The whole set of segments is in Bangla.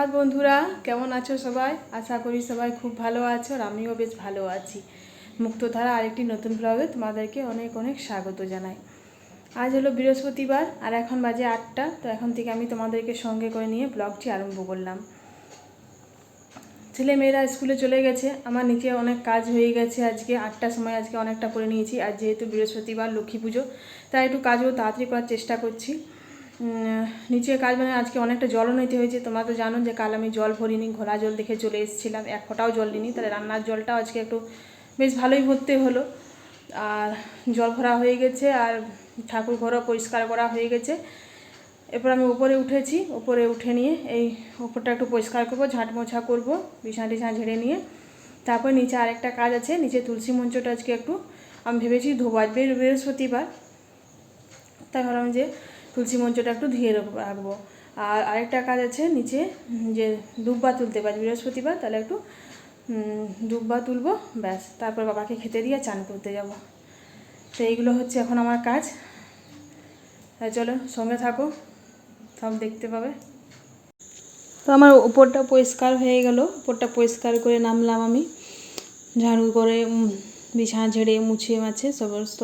সুপ্রভাত বন্ধুরা, কেমন আছো সবাই? আশা করি সবাই খুব ভালো আছো আর আমিও বেশ ভালো আছি। মুক্তধারা আরেকটি নতুন ব্লগে তোমাদেরকে অনেক অনেক স্বাগত জানাই। আজ হলো বৃহস্পতিবার আর এখন বাজে 8টা। তো এখন থেকে আমি তোমাদেরকে সঙ্গে করে নিয়ে ব্লগটি আরম্ভ করলাম। ছেলে মেয়েরা স্কুলে চলে গেছে, আমার নিচে অনেক কাজ হয়ে গেছে। আজকে 8টার সময় আজকে অনেকটা করে নিয়েছি। আর যেহেতু বৃহস্পতিবার লক্ষ্মী পুজো, তাই একটু কাজও তাড়াতাড়ি করার চেষ্টা করছি। নিচে কাজ মানে আজকে অনেকটা জলও নিতে হয়েছে। তোমরা তো জানো যে কাল আমি জল ভরিনি, ঘোলা জল দেখে চলে এসেছিলাম, এক ফোঁটাও জল নিইনি। তাহলে রান্নার জলটাও আজকে একটু বেশ ভালোই ভরতে হলো। আর জল ভরা হয়ে গেছে আর ঠাকুর ঘরও পরিষ্কার করা হয়ে গেছে। এরপর আমি উপরে উঠেছি, উপরে উঠে নিয়ে এই উপরটা একটু পরিষ্কার করবো, ঝাঁট মোছা করবো, বিছানা টিছানা ঝেড়ে নিয়ে তারপর নিচে আরেকটা কাজ আছে। নিচে তুলসী মঞ্চটা আজকে একটু আমি ভেবেছি ধোবো, আজ বৃহস্পতিবার, তাই ভাবলাম যে তুলসী মঞ্চটা একটু ধুয়ে রাখবো। আর আরেকটা কাজ আছে নিচে, যে দুব্বা তুলতে পারি বৃহস্পতিবার, তাহলে একটু দুব্বা তুলবো, ব্যাস। তারপর বাবাকে খেতে দিয়ে চান করতে যাব। তো এইগুলো হচ্ছে এখন আমার কাজ। চলো সঙ্গে থাকো, সব দেখতে পাবে। তো আমার উপরটা পরিষ্কার হয়ে গেল, উপরটা পরিষ্কার করে নামলাম আমি, ঝাড়ু করে বিছানা ঝেড়ে মুছে মাছে সমস্ত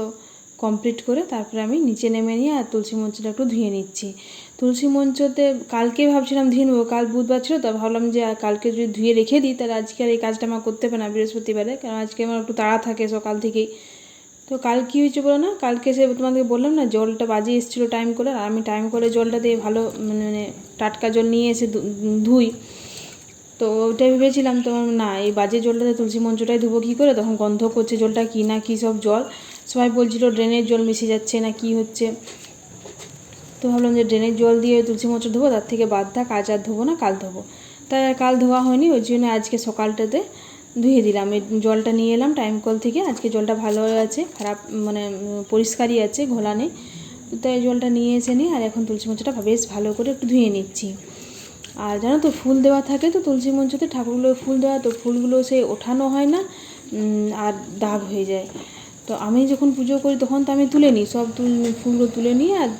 কমপ্লিট করে তারপরে আমি নিচে নেমে নিয়ে আর তুলসী মঞ্চটা একটু ধুয়ে নিচ্ছি। তুলসী মঞ্চতে কালকে ভাবছিলাম ধুয়ে নেবো, কাল বুধবার ছিল, তো ভাবলাম যে কালকে যদি ধুয়ে রেখে দিই তাহলে আজকে আর এই কাজটা আমার করতে হবে না বৃহস্পতিবারে, কারণ আজকে আমার একটু তাড়া থাকে সকাল থেকেই। তো কাল কী হয়েছে বলো না, কালকে সে তোমাদেরকে বললাম না জলটা বাজে এসেছিলো টাইম করে, আর আমি টাইম করে জলটা দিয়ে ভালো মানে টাটকা জল নিয়ে এসে ধুই। তো ওইটাই ভেবেছিলাম তোমার না, এই বাজে জলটাতে তুলসী মঞ্চটাই ধুবো কী করে, তখন গন্ধ করছে জলটা, কী না কী সব জল, সবাই বলছিল ড্রেনের জল মিশে যাচ্ছে না কি হচ্ছে। তো ভাবলাম যে ড্রেনের জল দিয়ে তুলসী মঞ্চ ধোবো, তার থেকে বাদ থাক, আজ আর ধোবো না, কাল ধোবো। তাই আর কাল ধোয়া হয়নি, ওই জন্য আজকে সকালটাতে ধুয়ে দিলাম। এই জলটা নিয়ে এলাম টাইম কল থেকে, আজকে জলটা ভালো আছে, খারাপ মানে পরিষ্কারই আছে, ঘোলা নেই। তাই জলটা নিয়ে এসে নিই আর এখন তুলসী মঞ্চটা বেশ ভালো করে একটু ধুয়ে নিচ্ছি। আর জানো তো ফুল দেওয়া থাকে তো তুলসী মঞ্চতে, ঠাকুরগুলো ফুল দেওয়া, তো ফুলগুলো সে ওঠানো হয় না আর দাগ হয়ে যায়। তো আমি যখন পুজো করি তখন তো আমি তুলে নিই, সব ফুলগুলো তুলে নিই আর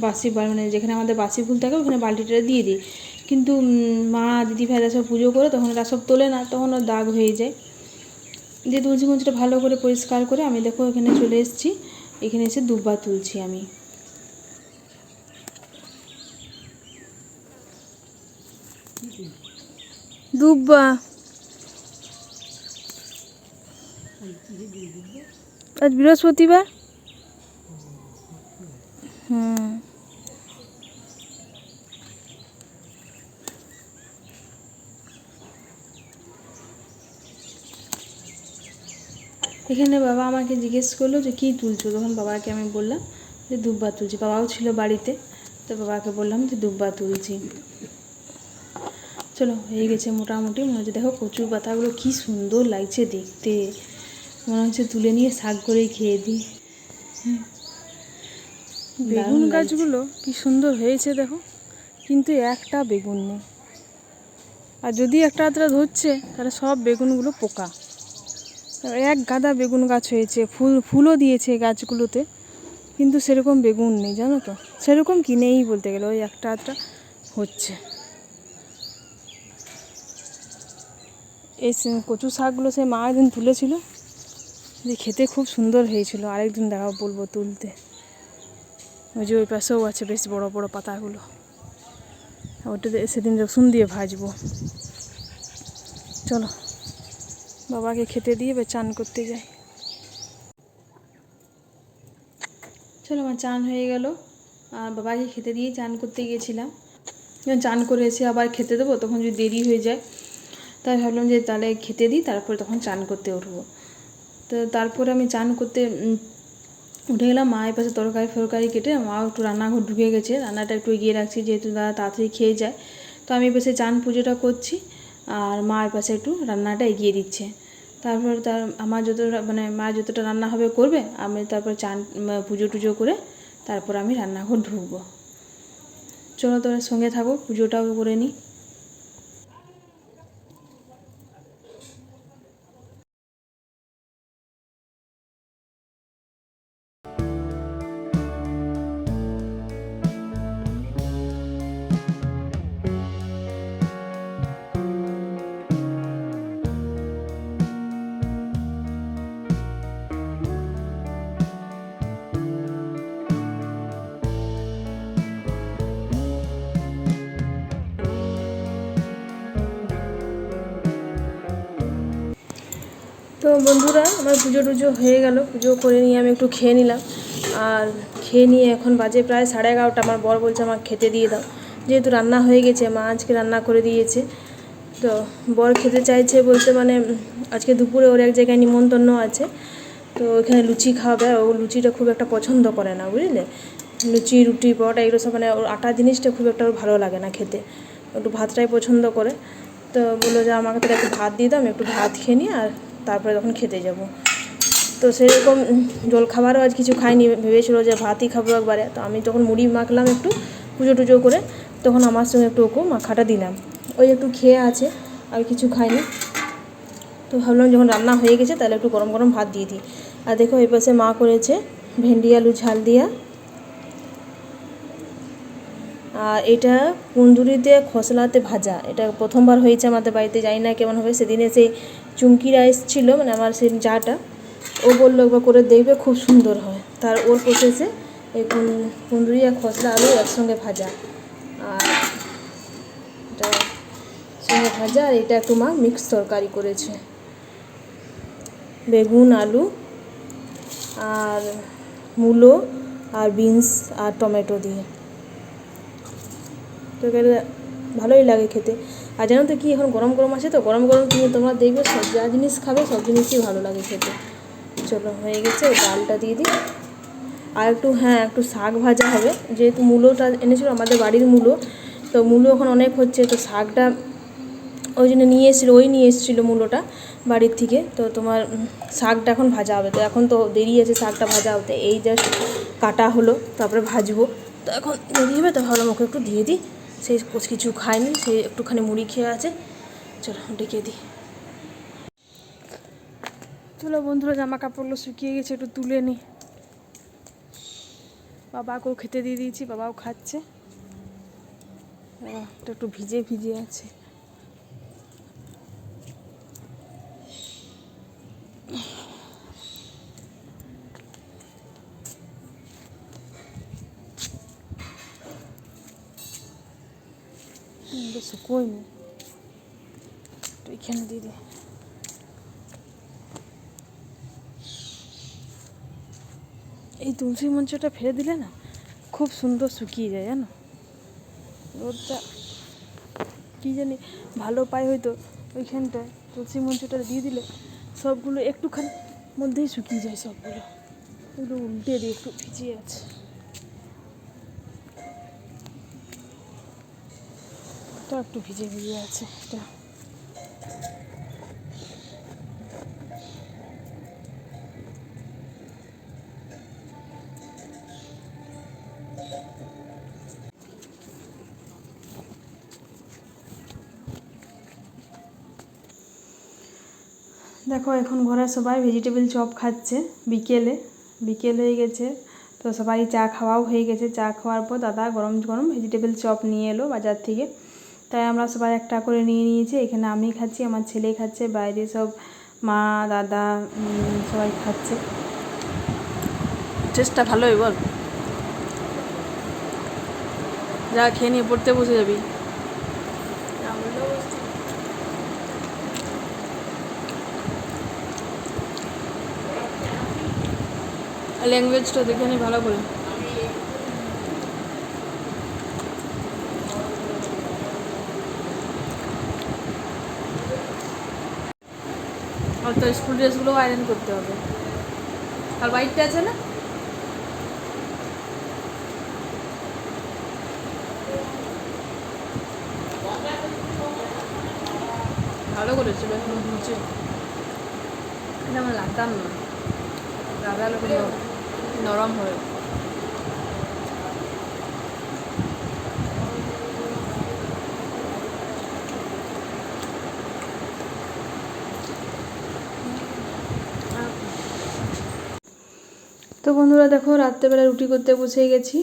বাসি মানে যেখানে আমাদের বাসি ফুল থাকে ওখানে বালতিটা দিয়ে দিই। কিন্তু মা দিদি ভাইরা সব পুজো করে তখন এরা সব তোলে না, তখন ওর দাগ হয়ে যায়। দিয়ে তুলসী মঞ্চটা ভালো করে পরিষ্কার করে আমি দেখো এখানে চলে এসেছি, এখানে এসে দুব্বা তুলছি আমি। দুব্বা আজ বৃহস্পতিবার। এখানে বাবা আমাকে জিজ্ঞেস করলো যে কী তুলছো, তখন বাবাকে আমি বললাম যে দুব্বা তুলছি। বাবাও ছিল বাড়িতে, তো বাবাকে বললাম যে দুব্বা তুলছি। চলো হয়ে গেছে মোটামুটি, মনে হচ্ছে দেখো কচুর পাতাগুলো কী সুন্দর লাগছে দেখতে, মনে হচ্ছে তুলে নিয়ে শাক করেই খেয়ে দিই। বেগুন গাছগুলো কি সুন্দর হয়েছে দেখো, কিন্তু একটা বেগুন নেই, আর যদি একটা আধটা ধরছে তাহলে সব বেগুনগুলো পোকা। এক গাদা বেগুন গাছ হয়েছে, ফুলও দিয়েছে গাছগুলোতে, কিন্তু সেরকম বেগুন নেই জানো তো, সেরকম কি নেই বলতে গেলে, ওই একটা আধটা হচ্ছে। এই কচু শাকগুলো সে মা একদিন তুলেছিল, যে খেতে খুব সুন্দর হয়েছিল, আরেকদিন দেখাও বলবো তুলতে। ওই যে ওই পাশেও আছে বেশ বড় বড় পাতাগুলো, ওটাতে সেদিন রসুন দিয়ে ভাজবো। চলো বাবাকে খেতে দিয়ে এবার চান করতে যাই। চলো আমার চান হয়ে গেল, আর বাবাকে খেতে দিয়ে চান করতে গিয়েছিলাম। চান করে এসে আবার খেতে দেবো, তখন যদি দেরি হয়ে যায়, তাই ভাবলাম যে তাহলে খেতে দিই, তারপরে তখন চান করতে উঠবো। তো তারপরে আমি চান করতে উঠে গেলাম, মায়ের পাশে তরকারি কেটে মাও একটু রান্নাঘর ঢুকে গেছে, রান্নাটা একটু এগিয়ে রাখছি যেহেতু দাদা তাড়াতাড়ি খেয়ে যায়। তো আমি পাশে চান পুজোটা করছি আর মায়ের পাশে একটু রান্নাটা এগিয়ে দিচ্ছে। তারপর আমার যতটা মানে মা যতটা রান্না হবে করবে, আমি তারপর চান পুজো টুজো করে তারপর আমি রান্নাঘর ঢুকবো। চলো তোমরা সঙ্গে থাকো, পুজোটাও করে নিই। তো বন্ধুরা, আমার পুজো টুজো হয়ে গেল, পুজো করে নিয়ে আমি একটু খেয়ে নিলাম। আর খেয়ে নিয়ে এখন বাজে প্রায় 11:30। আমার বর বলছে আমাকে খেতে দিয়ে দাও, যেহেতু রান্না হয়ে গেছে, মা আজকে রান্না করে দিয়েছে। তো বর খেতে চাইছে বলতে মানে আজকে দুপুরে ওর এক জায়গায় নিমন্ত্রণ আছে, তো ওখানে লুচি খাওয়াবে। ও লুচিটা খুব একটা পছন্দ করে না, বুঝলে। লুচি, রুটি, পরোটা এগুলো সব মানে ওর আটা জিনিসটা খুব একটা ওর ভালো লাগে না খেতে, একটু ভাতটাই পছন্দ করে। তো বললো যে আমাকে তাহলে একটু ভাত দিয়ে দাও, আমি একটু ভাত খেয়ে নিই আর তারপরে তখন খেতে যাব। তো সেরকম জলখাবারও আজ কিছু খাইনি, ভেবেছিলো যে ভাতই খাবো একবারে। তো আমি তখন মুড়ি মাখলাম একটু পুজো টুজো করে, তখন আমার সঙ্গে একটু ওকে মাখাটা দিলাম। ওই একটু খেয়ে আছে, আর কিছু খাইনি। তো ভাবলাম যখন রান্না হয়ে গেছে তাহলে একটু গরম গরম ভাত দিয়ে দিই। আর দেখো এই পাশে মা করেছে ভেন্ডি আলু ঝাল দিয়া, আর এটা কুন্দুরিতে খসলাতে ভাজা। এটা প্রথমবার হয়েছে আমাদের বাড়িতে, জানি না কেমন হবে। সেদিনে সেই চুমকি রাইস ছিল, মানে আমার সেই যাটা, ও বললো একবার করে দেখবে, খুব সুন্দর হয়। তার ওর প্রসেসে এই কুন্দুরি আর খসলা আলু একসঙ্গে ভাজা, আর এটা সঙ্গে ভাজা, আর এটা একটু মা মিক্স তরকারি করেছে, বেগুন, আলু আর মূলো আর বিনস আর টমেটো দিয়ে। তরকারি ভালোই লাগে খেতে। আর জানো তো কি, এখন গরম গরম আছে, তো গরম গরম তোমরা দেখবে সব যা জিনিস খাবে সব জিনিসই ভালো লাগে খেতে। চলো হয়ে গেছে, ডালটা দিয়ে দিই। আর একটু একটু শাক ভাজা হবে, যেহেতু মূলোটা এনেছিল আমাদের বাড়ির মূলো, তো মূলো এখন অনেক হচ্ছে, তো শাকটা ওই জন্য নিয়ে এসেছিলো মূলোটা বাড়ির থেকে। তো তোমার শাকটা এখন ভাজা হবে, তো এখন তো দেরি আছে শাকটা ভাজা হতে, এই জাস্ট কাটা হলো, তারপরে ভাজবো। তো এখন দেরি হবে, তো ভাবলাম ওকে একটু দিয়ে দিই। সেই কিছু খায়নি, সে একটুখানি মুড়ি খেয়ে আছে। চলো ডেকে দিই। চলো বন্ধুরা, জামা কাপড়গুলো শুকিয়ে গেছে, একটু তুলে নিই। বাবাকেও খেতে দিয়ে দিয়েছি, বাবাও খাচ্ছে। একটু ভিজে ভিজে আছে। শুকোয়নি, তো এখানে দিয়ে দিই। এই তুলসী মঞ্চটা ফেলে দিলে না, খুব সুন্দর শুকিয়ে যায়, জানো। রোদটা কী জানি ভালো পাই হয়তো, ওইখানটায় তুলসী মঞ্চটা দিয়ে দিলে সবগুলো একটুখানি মধ্যেই শুকিয়ে যায় সবগুলো। এগুলো উল্টে দিয়ে একটু ভিজিয়ে আছে, তো একটু ভিজে ভিজে আছে এটা। দেখো এখন ঘরে সবাই ভেজিটেবল চপ খাচ্ছে, বিকেল হয়ে গেছে। তো সবাই চা খাওয়াও হয়ে গেছে, চা খাওয়ার পর দাদা গরম গরম ভেজিটেবল চপ নিয়ে এলো বাজার থেকে। তাই আমরা সবাই একটা করে নিয়ে নিয়েছি। এখানে আমি খাচ্ছি, আমার ছেলে খাচ্ছে, বাইরে সব মা, দাদা সবাই খাচ্ছে। টেস্টটা ভালোই বল, যা খেয়ে নিয়ে পড়তে বসে যাবি। ল্যাঙ্গুয়েজটা দেখে নি ভালো করে। আর তো স্কুল ড্রেসগুলো আয়রন করতে হবে। আর হোয়াইটটা আছে না, ভালো করেছে, বেশ মুছে। এটা আমার লাগতাম না, লাগালো নরম হয়ে। তো বন্ধুরা দেখো, রাত্রেবেলা রুটি করতে বসে গেছি।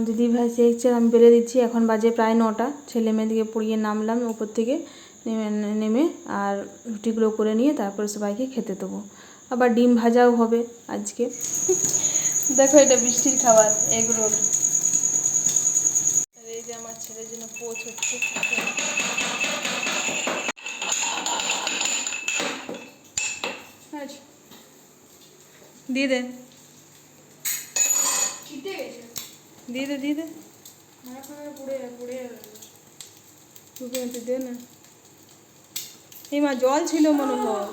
দিদি ভাই সেকছে, আমি বেলে দিচ্ছি। এখন বাজে প্রায় 9টা। ছেলে মেয়েদিকে পড়িয়ে নামলাম উপর থেকে, নেমে আর রুটিগুলো করে নিয়ে তারপরে সবাইকে খেতে দেবো। আবার ডিম ভাজাও হবে আজকে। দেখো এটা বৃষ্টির খাবার, এগ রোল। আর এই যে আমার ছেলের জন্য পোচ হচ্ছে। দিয়ে দে, চিটে গেছে। দিয়ে দে, দিয়ে দে, পুড়ে পুড়ে তুই দে না। এই মা জল ছিল মনে হয়,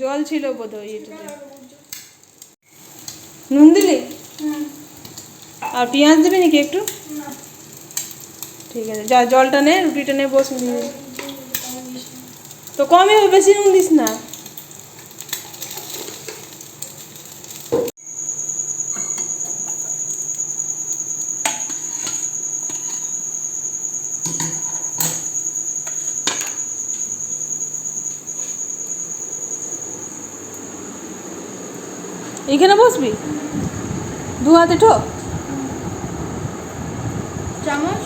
জল ছিল বোধ হয় এটাতে। নুন দিলি আর পেঁয়াজ দিবি নাকি একটু? ঠিক আছে, যা জলটা নে, রুটিটা নে, বস নিয়ে। তো কমই হবে, বেশি নুন দিস না। এইখানে বসবি, দু হাতে ঠোক। চামচ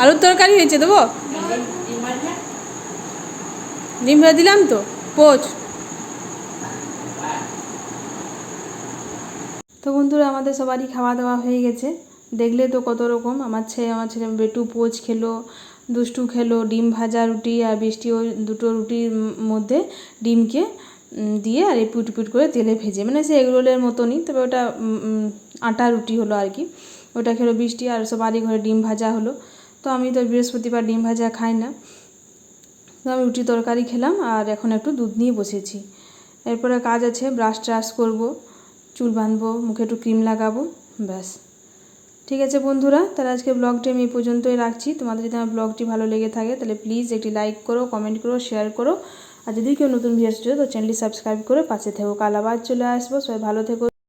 আলুর তরকারি হয়েছে, দেবো? ডিম ভেজে দিলাম তো, পোচ। তো বন্ধুরা, আমাদের সবারই খাওয়া দাওয়া হয়ে গেছে। দেখলে তো কত রকম। আমার ছেলে বেটু পোচ খেলো, দুষ্টু খেলো ডিম ভাজা রুটি, আর বৃষ্টি ওই দুটো রুটির মধ্যে ডিমকে দিয়ে আর এই পুট করে তেলে ভেজে, মানে সে এগরোলের মতনই, তবে ওটা আটা রুটি হলো আর কি। ওটা খেলো বৃষ্টি, আর সবারই ঘরে ডিম ভাজা হলো। তো আমি তো বৃহস্পতিবার ডিম ভাজা খাই না, তো আমি রুটি তরকারি খেলাম, আর এখন একটু দুধ নিয়ে বসেছি। এরপরে কাজ আছে, ব্রাশ ট্রাশ করবো, চুল বাঁধবো, মুখে একটু ক্রিম লাগাবো, ব্যাস। ঠিক আছে বন্ধুরা, তাহলে আজকে ব্লগটি আমি এই পর্যন্তই রাখছি। তোমাদের যদি আমার ব্লগটি ভালো লেগে থাকে তাহলে প্লিজ একটি লাইক করো, কমেন্ট করো, শেয়ার করো। আর যদি কেউ নতুন ভিউয়ার্স তো চ্যানেলটি সাবস্ক্রাইব করে পাশে থেকো। কাল আবার চলে আসবো। সবাই ভালো থেকো,